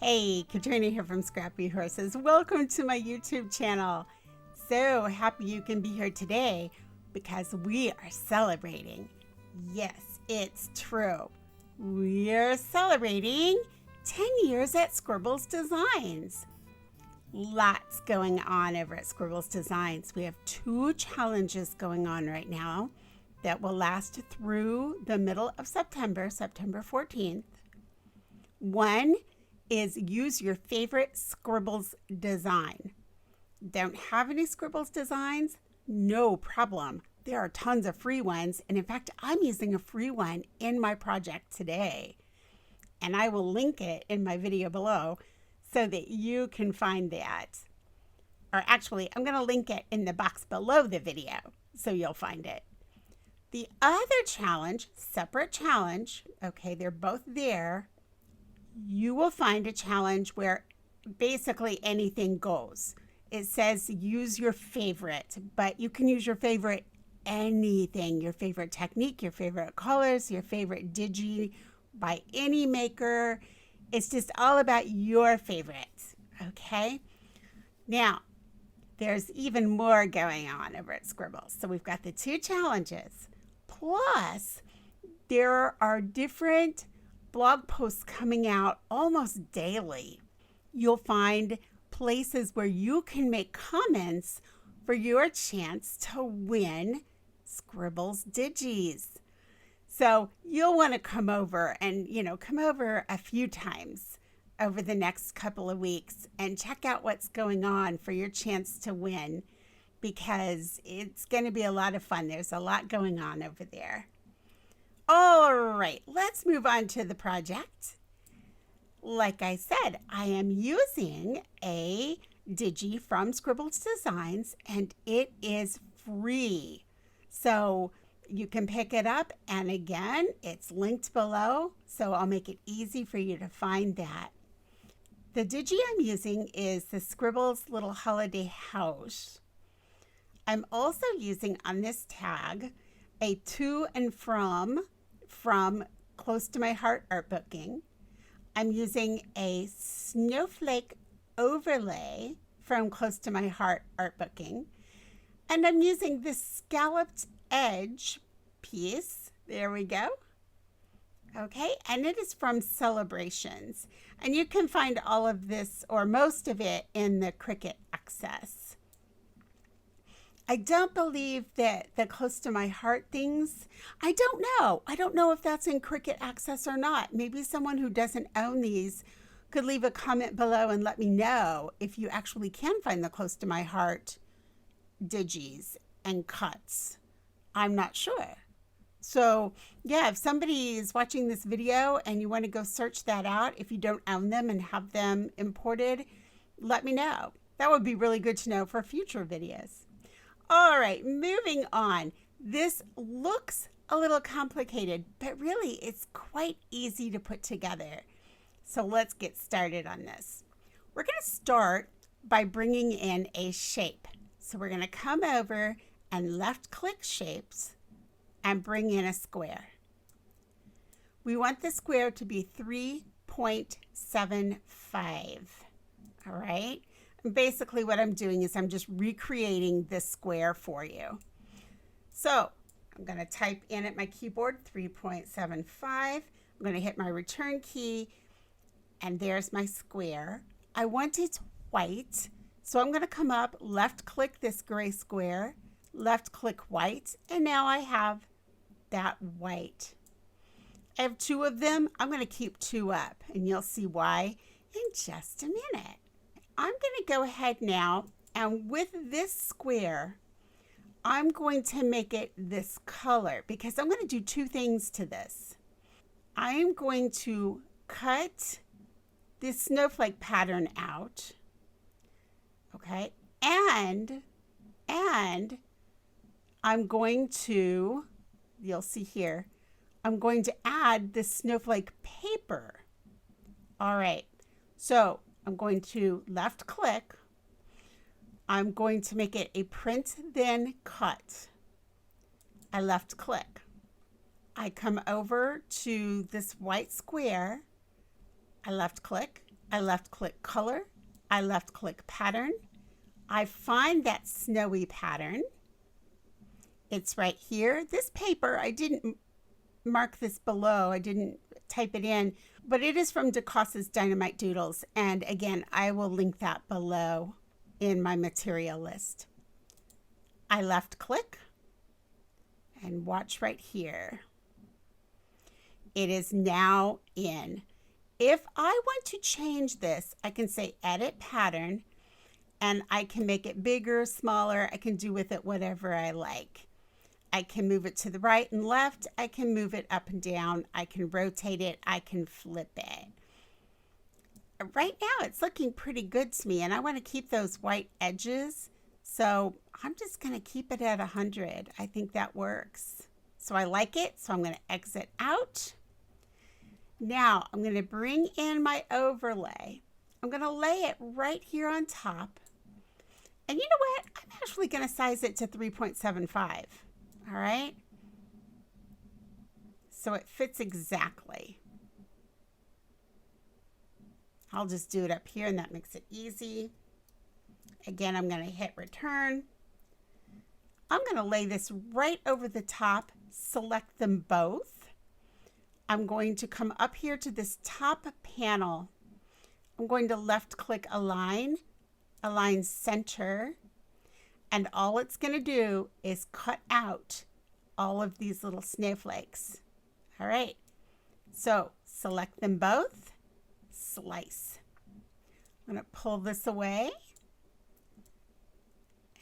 Hey, Katrina here from Scrappy Horses. Welcome to my YouTube channel. So happy you can be here today because we are celebrating. Yes, it's true. We're celebrating 10 years at Scribbles Designs. Lots going on over at Scribbles Designs. We have 2 challenges going on right now that will last through the middle of September, September 14th. One is use your favorite Scribbles design. Don't have any Scribbles designs? No problem. There are tons of free ones. And in fact, I'm using a free one in my project today. And I will link it in my video below so that you can find that. Or actually, I'm going to link it in the box below the video so you'll find it. The other challenge, separate challenge, okay, they're both there. You will find a challenge where basically anything goes. It says use your favorite, but you can use your favorite anything, your favorite technique, your favorite colors, your favorite Digi by any maker. It's just all about your favorites, okay? Now, there's even more going on over at Scribbles. So we've got the 2 challenges, plus there are different blog posts coming out almost daily. You'll find places where you can make comments for your chance to win Scribbles Digis. So you'll want to come over and, come over a few times over the next couple of weeks and check out what's going on for your chance to win, because it's going to be a lot of fun. There's a lot going on over there. All right, let's move on to the project. Like I said, I am using a Digi from Scribbles Designs, and it is free. So you can pick it up, and again, it's linked below, so I'll make it easy for you to find that. The Digi I'm using is the Scribbles Little Holiday House. I'm also using on this tag a to and from Close to My Heart Artbooking. I'm using a Snowflake overlay from Close to My Heart Artbooking. And I'm using this Scalloped edge piece. There we go. Okay, and it is from Celebrations. And you can find all of this, or most of it, in the Cricut Access. I don't believe that the Close to My Heart things, I don't know. I don't know if that's in Cricut Access or not. Maybe someone who doesn't own these could leave a comment below and let me know if you actually can find the Close to My Heart Digis and cuts. I'm not sure. So yeah, if somebody is watching this video and you want to go search that out, if you don't own them and have them imported, let me know. That would be really good to know for future videos. All right, moving on. This looks a little complicated, but really it's quite easy to put together. So let's get started on this. We're going to start by bringing in a shape. So we're going to come over and left-click Shapes and bring in a square. We want the square to be 3.75. All right. Basically what I'm doing is I'm just recreating this square for you. So I'm going to type in at my keyboard 3.75. I'm going to hit my return key, and there's my square. I want it white, so I'm going to come up, left click this gray square, left click white, and now I have that white. I have 2 of them. I'm going to keep 2 up, and you'll see why in just a minute. I'm going to go ahead now, and with this square, I'm going to make it this color because I'm going to do 2 things to this. I am going to cut this snowflake pattern out, okay, and I'm going to, you'll see here, I'm going to add this snowflake paper. All right, so I'm going to left click. I'm going to make it a print then cut. I left click. I come over to this white square. I left click I left click color, I left click pattern. I find that snowy pattern. It's right here. This paper, I didn't mark this below. I didn't type it in, but it is from Digis Dynamite Doodles. And again, I will link that below in my material list. I left click and watch right here. It is now in. If I want to change this, I can say edit pattern and I can make it bigger, smaller. I can do with it whatever I like. I can move it to the right and left. I can move it up and down. I can rotate it. I can flip it. Right now, it's looking pretty good to me, and I want to keep those white edges. So I'm just going to keep it at 100. I think that works. So I like it, so I'm going to exit out. Now I'm going to bring in my overlay. I'm going to lay it right here on top. And you know what? I'm actually going to size it to 3.75. All right, so it fits exactly. I'll just do it up here and that makes it easy. Again, I'm going to hit return. I'm going to lay this right over the top, select them both. I'm going to come up here to this top panel. I'm going to left click align, align center. And all it's going to do is cut out all of these little snowflakes. All right, so select them both, slice. I'm going to pull this away,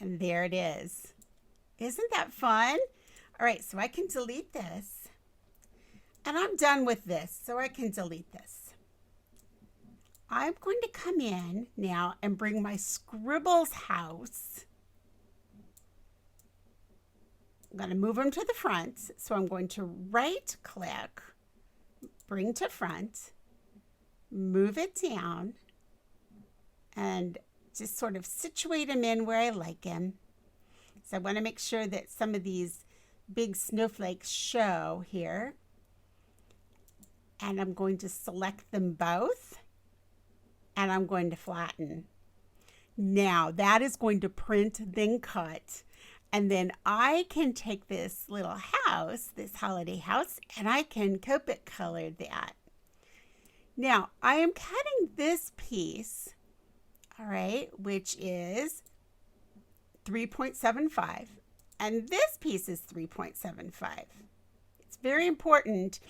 and there it is. Isn't that fun? All right, so I can delete this, and I'm done with this, so I can delete this. I'm going to come in now and bring my Scribbles house. I'm going to move them to the front. So I'm going to right click, bring to front, move it down, and just sort of situate them in where I like them. So I want to make sure that some of these big snowflakes show here. And I'm going to select them both, and I'm going to flatten. Now that is going to print, then cut. And then I can take this little house, this holiday house, and I can Copic color that. Now, I am cutting this piece, all right, which is 3.75, and this piece is 3.75. It's very important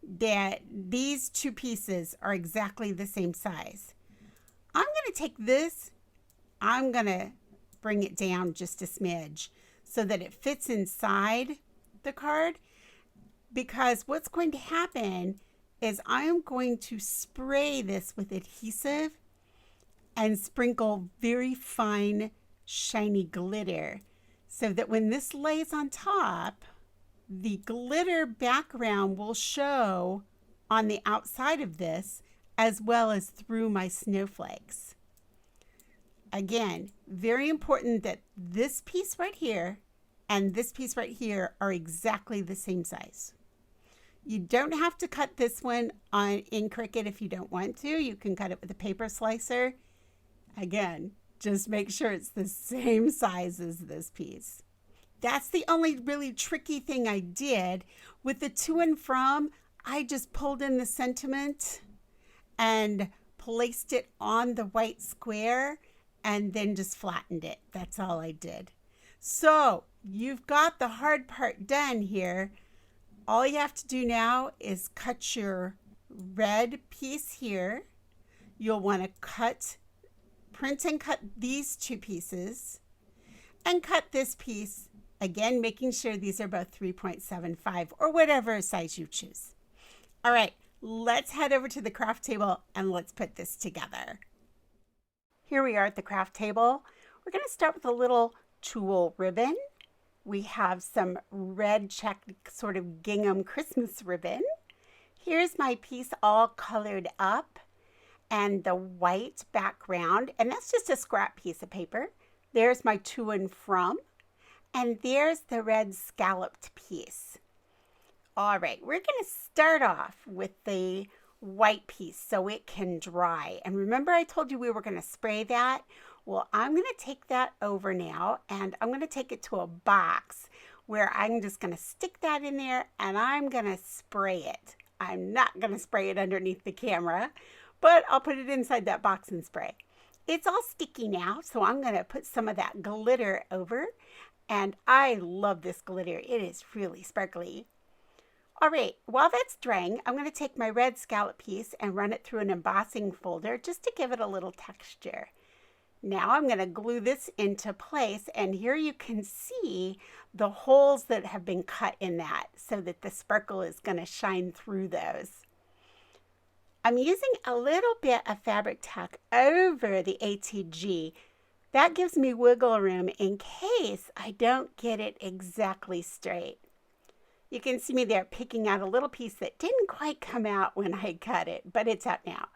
that these two pieces are exactly the same size. I'm going to take this, I'm going to bring it down just a smidge so that it fits inside the card, because what's going to happen is I am going to spray this with adhesive and sprinkle very fine shiny glitter so that when this lays on top, the glitter background will show on the outside of this as well as through my snowflakes. Again, very important that this piece right here and this piece right here are exactly the same size. You don't have to cut this one in Cricut if you don't want to. You can cut it with a paper slicer. Again, just make sure it's the same size as this piece. That's the only really tricky thing I did. With the to and from, I just pulled in the sentiment and placed it on the white square and then just flattened it. That's all I did. So you've got the hard part done here. All you have to do now is cut your red piece here. You'll want to print and cut these two pieces and cut this piece, again, making sure these are both 3.75 or whatever size you choose. All right, let's head over to the craft table and let's put this together. Here we are at the craft table. We're going to start with a little tulle ribbon. We have some red checked sort of gingham Christmas ribbon. Here's my piece all colored up and the white background, and that's just a scrap piece of paper. There's my to and from, and there's the red scalloped piece. All right, we're going to start off with the white piece so it can dry. And remember I told you we were going to spray that? Well, I'm going to take that over now, and I'm going to take it to a box where I'm just going to stick that in there, and I'm going to spray it. I'm not going to spray it underneath the camera, but I'll put it inside that box and spray. It's all sticky now, so I'm going to put some of that glitter over, and I love this glitter. It is really sparkly. All right, while that's drying, I'm going to take my red scallop piece and run it through an embossing folder just to give it a little texture. Now I'm going to glue this into place, and here you can see the holes that have been cut in that so that the sparkle is going to shine through those. I'm using a little bit of Fabri-Tac over the ATG. That gives me wiggle room in case I don't get it exactly straight. You can see me there picking out a little piece that didn't quite come out when I cut it, but it's out now.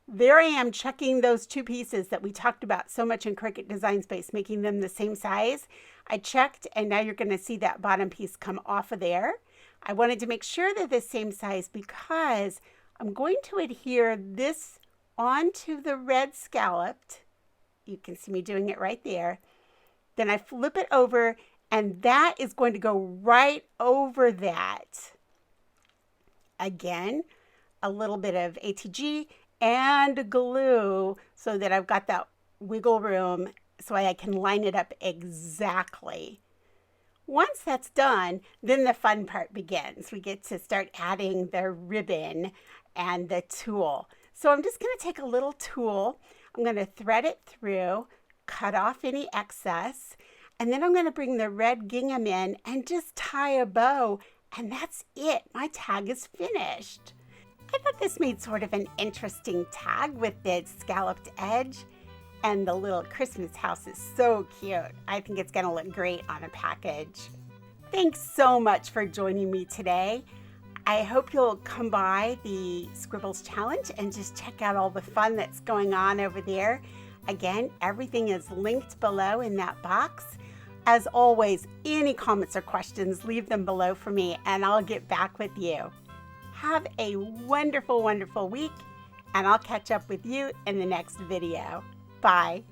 There I am checking those two pieces that we talked about so much in Cricut Design Space, making them the same size. I checked, and now you're going to see that bottom piece come off of there. I wanted to make sure they're the same size because I'm going to adhere this onto the red scalloped. You can see me doing it right there. Then I flip it over, and that is going to go right over that. Again, a little bit of ATG and glue so that I've got that wiggle room so I can line it up exactly. Once that's done, then the fun part begins. We get to start adding the ribbon and the tulle. So I'm just going to take a little tulle. I'm going to thread it through, cut off any excess, and then I'm going to bring the red gingham in and just tie a bow, and that's it. My tag is finished. I thought this made sort of an interesting tag with the scalloped edge, and the little Christmas house is so cute. I think it's going to look great on a package. Thanks so much for joining me today. I hope you'll come by the Scribbles Challenge and just check out all the fun that's going on over there. Again, everything is linked below in that box. As always, any comments or questions, leave them below for me and I'll get back with you. Have a wonderful, wonderful week, and I'll catch up with you in the next video. Bye.